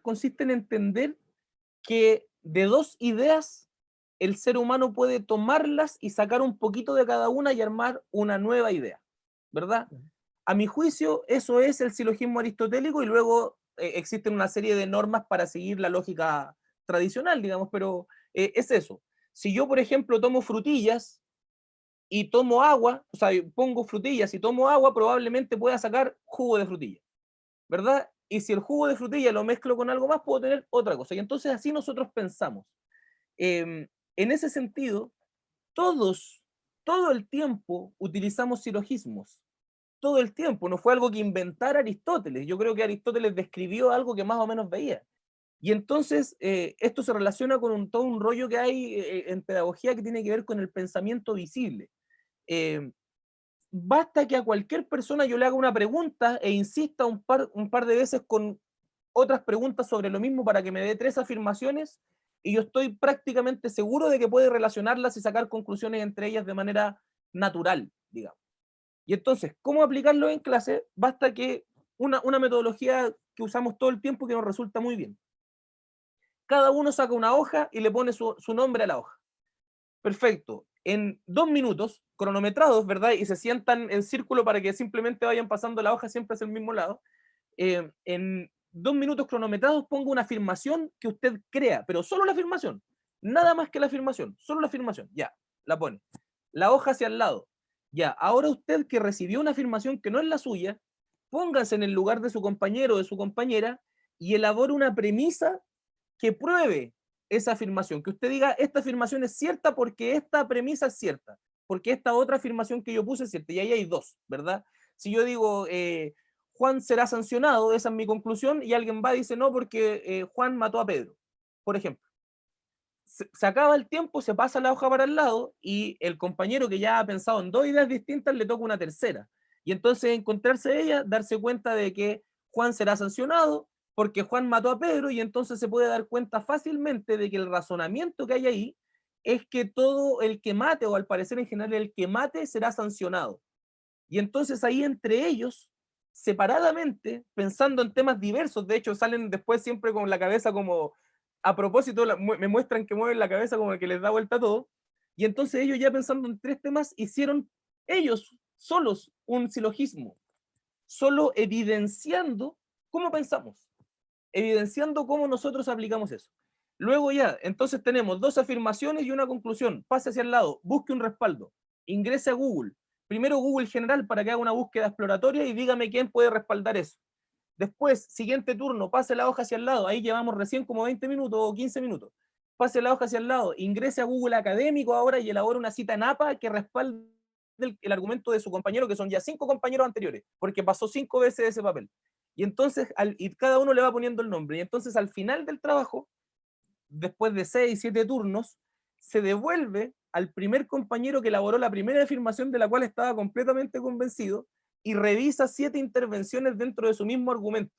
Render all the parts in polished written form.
consiste en entender que de dos ideas el ser humano puede tomarlas y sacar un poquito de cada una y armar una nueva idea, ¿verdad? A mi juicio, eso es el silogismo aristotélico y luego existen una serie de normas para seguir la lógica tradicional, digamos, pero es eso. Si yo, por ejemplo, tomo frutillas y tomo agua, o sea, pongo frutillas y tomo agua, probablemente pueda sacar jugo de frutilla, ¿verdad? Y si el jugo de frutilla lo mezclo con algo más, puedo tener otra cosa. Y entonces así nosotros pensamos. En ese sentido, todos, todo el tiempo utilizamos silogismos. Todo el tiempo. No fue algo que inventara Aristóteles. Yo creo que Aristóteles describió algo que más o menos veía. Y entonces esto se relaciona con todo un rollo que hay en pedagogía que tiene que ver con el pensamiento visible. Eh, Basta que a cualquier persona yo le haga una pregunta e insista un par de veces con otras preguntas sobre lo mismo para que me dé tres afirmaciones y yo estoy prácticamente seguro de que puede relacionarlas y sacar conclusiones entre ellas de manera natural, digamos. Y entonces, ¿cómo aplicarlo en clase? Basta que una metodología que usamos todo el tiempo que nos resulta muy bien. Cada uno saca una hoja y le pone su nombre a la hoja. Perfecto. En 2 minutos, cronometrados, ¿verdad? Y se sientan en círculo para que simplemente vayan pasando la hoja siempre hacia el mismo lado. En 2 minutos cronometrados pongo una afirmación que usted crea, pero solo la afirmación. Nada más que la afirmación, solo la afirmación. Ya, la pone. La hoja hacia el lado. Ya, ahora usted que recibió una afirmación que no es la suya, póngase en el lugar de su compañero o de su compañera y elabore una premisa que pruebe esa afirmación, que usted diga, esta afirmación es cierta porque esta premisa es cierta, porque esta otra afirmación que yo puse es cierta, y ahí hay dos, ¿verdad? Si yo digo, Juan será sancionado, esa es mi conclusión, y alguien va y dice, no, porque Juan mató a Pedro, por ejemplo. Se acaba el tiempo, se pasa la hoja para el lado, y el compañero que ya ha pensado en dos ideas distintas le toca una tercera. Y entonces encontrarse ella, darse cuenta de que Juan será sancionado, porque Juan mató a Pedro y entonces se puede dar cuenta fácilmente de que el razonamiento que hay ahí es que todo el que mate, o al parecer en general el que mate, será sancionado. Y entonces ahí entre ellos, separadamente, pensando en temas diversos, de hecho salen después siempre con la cabeza como, a propósito, me muestran que mueven la cabeza como que les da vuelta todo, y entonces ellos ya pensando en tres temas, hicieron ellos solos un silogismo, solo evidenciando cómo pensamos, evidenciando cómo nosotros aplicamos eso. Luego ya, entonces tenemos dos afirmaciones y una conclusión. Pase hacia el lado, busque un respaldo, ingrese a Google. Primero Google general para que haga una búsqueda exploratoria y dígame quién puede respaldar eso. Después, siguiente turno, pase la hoja hacia el lado. Ahí llevamos recién como 20 minutos o 15 minutos. Pase la hoja hacia el lado, ingrese a Google Académico ahora y elabore una cita en APA que respalde el argumento de su compañero, que son ya 5 compañeros anteriores, porque pasó 5 veces ese papel. Y entonces, y cada uno le va poniendo el nombre. Y entonces al final del trabajo, después de 6, 7 turnos, se devuelve al primer compañero que elaboró la primera afirmación de la cual estaba completamente convencido y revisa 7 intervenciones dentro de su mismo argumento.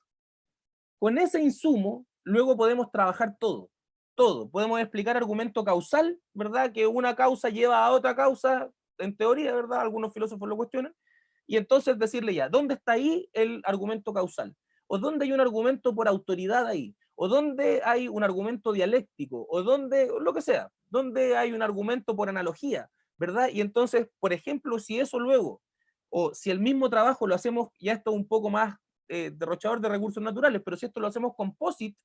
Con ese insumo, luego podemos trabajar todo. Todo. Podemos explicar argumento causal, ¿verdad? Que una causa lleva a otra causa, en teoría, ¿verdad? Algunos filósofos lo cuestionan. Y entonces decirle ya, ¿dónde está ahí el argumento causal? ¿O dónde hay un argumento por autoridad ahí? ¿O dónde hay un argumento dialéctico? ¿O dónde, lo que sea, dónde hay un argumento por analogía? ¿Verdad? Y entonces, por ejemplo, si eso luego, o si el mismo trabajo lo hacemos, ya esto un poco más derrochador de recursos naturales, pero si esto lo hacemos composite,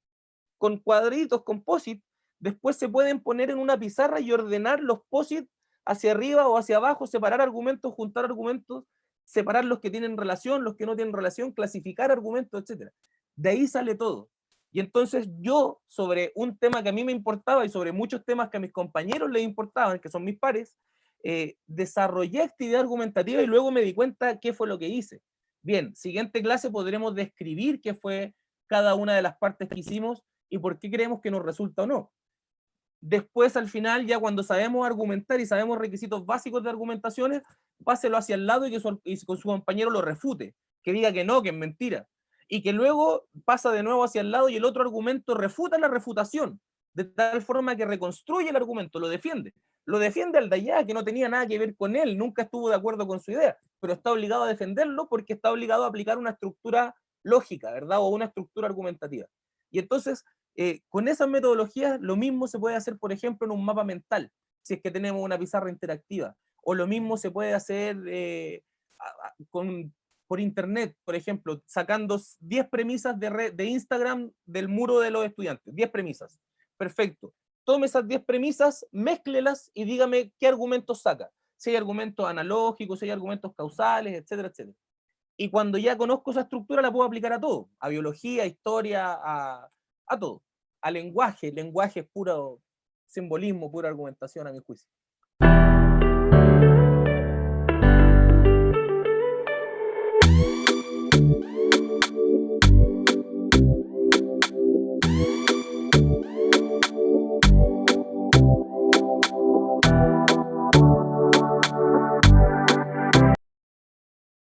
con cuadritos composite, después se pueden poner en una pizarra y ordenar los posit hacia arriba o hacia abajo, separar argumentos, juntar argumentos, separar los que tienen relación, los que no tienen relación, clasificar argumentos, etc. De ahí sale todo. Y entonces yo, sobre un tema que a mí me importaba y sobre muchos temas que a mis compañeros les importaban, que son mis pares, desarrollé esta idea argumentativa y luego me di cuenta qué fue lo que hice. Bien, siguiente clase podremos describir qué fue cada una de las partes que hicimos y por qué creemos que nos resulta o no. Después, al final, ya cuando sabemos argumentar y sabemos requisitos básicos de argumentaciones, páselo hacia el lado y con su compañero lo refute, que diga que no, que es mentira. Y que luego pasa de nuevo hacia el lado y el otro argumento refuta la refutación, de tal forma que reconstruye el argumento, lo defiende. Lo defiende al de allá, que no tenía nada que ver con él, nunca estuvo de acuerdo con su idea, pero está obligado a defenderlo porque está obligado a aplicar una estructura lógica, ¿verdad? O una estructura argumentativa. Y entonces, con esas metodologías, lo mismo se puede hacer, por ejemplo, en un mapa mental, si es que tenemos una pizarra interactiva, o lo mismo se puede hacer por internet, por ejemplo, sacando 10 premisas de Instagram del muro de los estudiantes, 10 premisas. Perfecto. Tome esas 10 premisas, mézclelas y dígame qué argumentos saca. Si hay argumentos analógicos, si hay argumentos causales, etcétera, etcétera. Y cuando ya conozco esa estructura la puedo aplicar a todo, a biología, a historia, a todo. A lenguaje, lenguaje es puro simbolismo, pura argumentación a mi juicio.